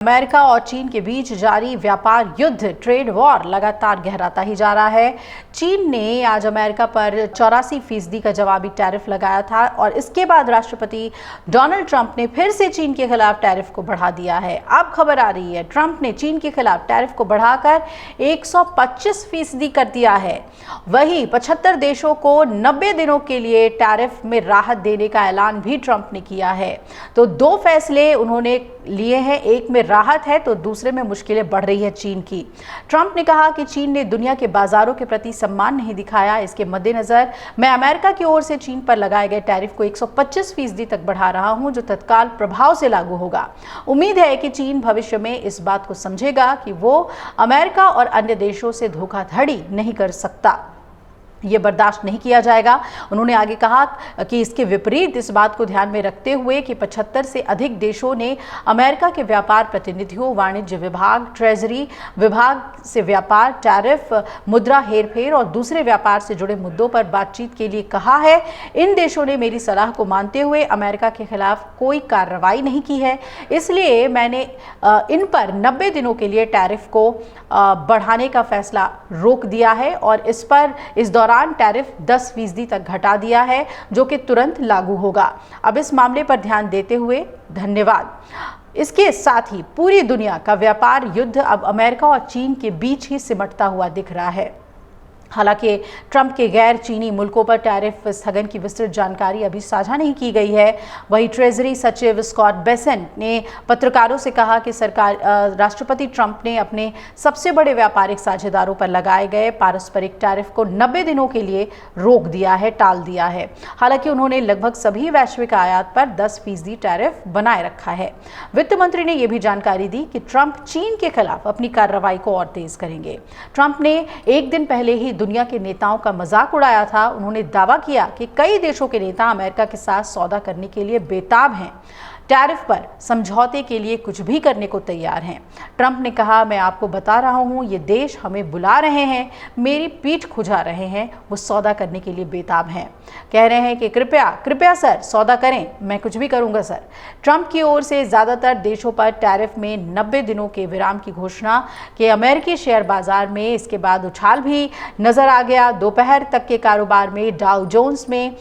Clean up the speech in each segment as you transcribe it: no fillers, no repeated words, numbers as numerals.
America और चीन के बीच जारी व्यापार युद्ध ट्रेड वॉर लगातार गहराता ही जा रहा है। चीन ने आज अमेरिका पर 84% का जवाबी टैरिफ लगाया था और इसके बाद राष्ट्रपति डोनाल्ड ट्रंप ने फिर से चीन के खिलाफ टैरिफ को बढ़ा दिया है। अब खबर आ रही है ट्रंप ने चीन के खिलाफ टैरिफ को बढ़ाकर 125% कर दिया है। वहीं 75 देशों को 90 दिनों के लिए टैरिफ में राहत देने का ऐलान भी ट्रंप ने किया है। तो दो फैसले उन्होंने लिए हैं, एक में राहत है तो दूसरे में मुश्किलें बढ़ रही है चीन की। ट्रंप ने कहा कि चीन ने दुनिया के बाजारों के प्रति सम्मान नहीं दिखाया। इसके मद्देनजर मैं अमेरिका की ओर से चीन पर लगाए गए टैरिफ को 125% तक बढ़ा रहा हूं, जो तत्काल प्रभाव से लागू होगा। उम्मीद है कि चीन भविष्य में इस बात को समझेगा कि वो अमेरिका और अन्य देशों से धोखाधड़ी नहीं कर सकता। ये बर्दाश्त नहीं किया जाएगा। उन्होंने आगे कहा कि इसके विपरीत इस बात को ध्यान में रखते हुए कि 75 से अधिक देशों ने अमेरिका के व्यापार प्रतिनिधियों, वाणिज्य विभाग, ट्रेजरी विभाग से व्यापार, टैरिफ, मुद्रा हेरफेर और दूसरे व्यापार से जुड़े मुद्दों पर बातचीत के लिए कहा है। इन देशों ने मेरी सलाह को मानते हुए अमेरिका के खिलाफ कोई कार्रवाई नहीं की है, इसलिए मैंने इन पर 90 दिनों के लिए टैरिफ को बढ़ाने का फैसला रोक दिया है और इस दौरान टैरिफ 10% तक घटा दिया है, जो कि तुरंत लागू होगा। अब इस मामले पर ध्यान देते हुए धन्यवाद। इसके साथ ही पूरी दुनिया का व्यापार युद्ध अब अमेरिका और चीन के बीच ही सिमटता हुआ दिख रहा है। हालांकि ट्रंप के गैर चीनी मुल्कों पर टैरिफ स्थगन की विस्तृत जानकारी अभी साझा नहीं की गई है। वहीं ट्रेजरी सचिव स्कॉट बेसेंट ने पत्रकारों से कहा कि राष्ट्रपति ट्रंप ने अपने सबसे बड़े व्यापारिक साझेदारों पर लगाए गए पारस्परिक टैरिफ को 90 दिनों के लिए रोक दिया है, टाल दिया है। हालांकि उन्होंने लगभग सभी वैश्विक आयात पर 10% टैरिफ बनाए रखा है। वित्त मंत्री ने यह भी जानकारी दी कि ट्रंप चीन के खिलाफ अपनी कार्रवाई को और तेज करेंगे। ट्रंप ने एक दिन पहले ही दुनिया के नेताओं का मजाक उड़ाया था। उन्होंने दावा किया कि कई देशों के नेता अमेरिका के साथ सौदा करने के लिए बेताब हैं, टैरिफ पर समझौते के लिए कुछ भी करने को तैयार हैं। ट्रंप ने कहा, मैं आपको बता रहा हूं, ये देश हमें बुला रहे हैं, मेरी पीठ खुजा रहे हैं, वो सौदा करने के लिए बेताब हैं, कह रहे हैं कि कृपया सर सौदा करें, मैं कुछ भी करूंगा सर। ट्रंप की ओर से ज़्यादातर देशों पर टैरिफ में 90 दिनों के विराम की घोषणा के अमेरिकी शेयर बाजार में इसके बाद उछाल भी नजर आ गया। दोपहर तक के कारोबार में डाउ जोन्स में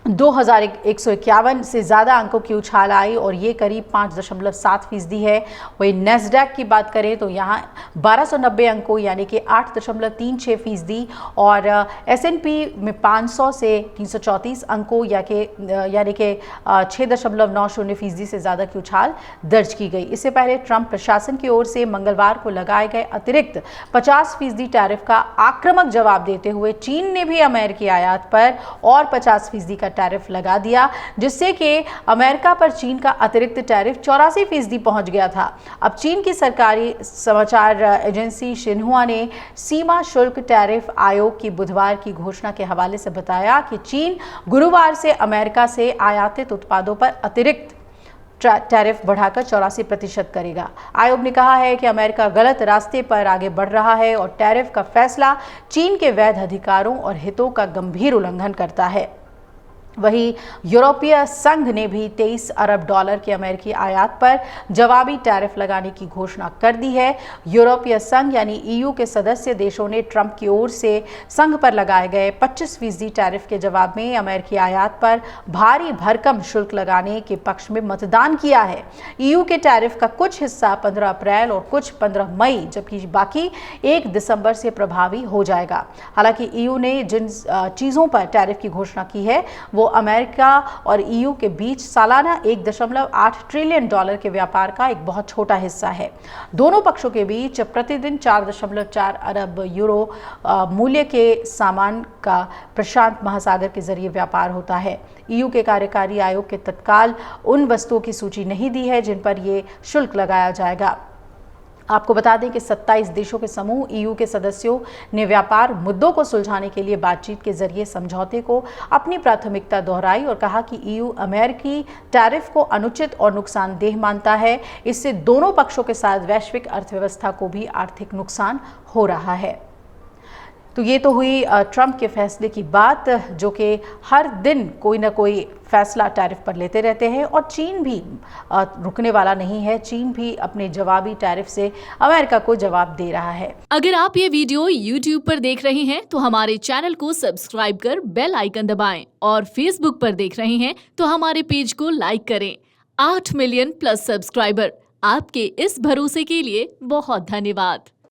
2151 से ज़्यादा अंकों की उछाल आई और ये करीब 5.7% है। वही नेस्डैक की बात करें तो यहाँ 1290 अंकों यानी कि 8.36% और S&P में 500 से 334 अंकों यानी कि 6.90% से ज़्यादा की उछाल दर्ज की गई। इससे पहले ट्रंप प्रशासन की ओर से मंगलवार को लगाए गए अतिरिक्त 50% टैरिफ का आक्रामक जवाब देते हुए चीन ने भी अमेरिकी आयात पर और 50% का टैरिफ लगा दिया, जिससे कि अमेरिका पर चीन का अतिरिक्त टैरिफ 84% पहुंच गया था। अब चीन की सरकारी समाचार एजेंसी शिन्हुआ ने सीमा शुल्क टैरिफ आयोग की बुधवार की घोषणा के हवाले से बताया कि चीन गुरुवार से अमेरिका से आयातित उत्पादों पर अतिरिक्त टैरिफ बढ़ाकर 84% करेगा। आयोग ने कहा है कि अमेरिका गलत रास्ते पर आगे बढ़ रहा है और टैरिफ का फैसला चीन के वैध अधिकारों और हितों का गंभीर उल्लंघन करता है। वहीं यूरोपीय संघ ने भी $23 अरब के अमेरिकी आयात पर जवाबी टैरिफ लगाने की घोषणा कर दी है। यूरोपीय संघ यानी EU के सदस्य देशों ने ट्रंप की ओर से संघ पर लगाए गए 25% टैरिफ के जवाब में अमेरिकी आयात पर भारी भरकम शुल्क लगाने के पक्ष में मतदान किया है। EU के टैरिफ का कुछ हिस्सा 15 अप्रैल और कुछ 15 मई जबकि बाकी 1 दिसंबर से प्रभावी हो जाएगा। हालांकि EU ने जिन चीज़ों पर टैरिफ की घोषणा की है वो अमेरिका और EU के बीच सालाना $1.8 ट्रिलियन के व्यापार का एक बहुत छोटा हिस्सा है। दोनों पक्षों के बीच प्रतिदिन 4.4 अरब यूरो मूल्य के सामान का प्रशांत महासागर के जरिए व्यापार होता है। EU के कार्यकारी आयोग के तत्काल उन वस्तुओं की सूची नहीं दी है जिन पर यह शुल्क लगाया जाएगा। आपको बता दें कि 27 देशों के समूह EU के सदस्यों ने व्यापार मुद्दों को सुलझाने के लिए बातचीत के जरिए समझौते को अपनी प्राथमिकता दोहराई और कहा कि EU अमेरिकी टैरिफ को अनुचित और नुकसानदेह मानता है। इससे दोनों पक्षों के साथ वैश्विक अर्थव्यवस्था को भी आर्थिक नुकसान हो रहा है। तो ये तो हुई ट्रंप के फैसले की बात, जो कि हर दिन कोई ना कोई फैसला टैरिफ पर लेते रहते हैं और चीन भी रुकने वाला नहीं है। चीन भी अपने जवाबी टैरिफ से अमेरिका को जवाब दे रहा है। अगर आप ये वीडियो YouTube पर देख रहे हैं तो हमारे चैनल को सब्सक्राइब कर बेल आइकन दबाएं और Facebook पर देख रहे हैं तो हमारे पेज को लाइक करें। 8 मिलियन प्लस सब्सक्राइबर, आपके इस भरोसे के लिए बहुत धन्यवाद।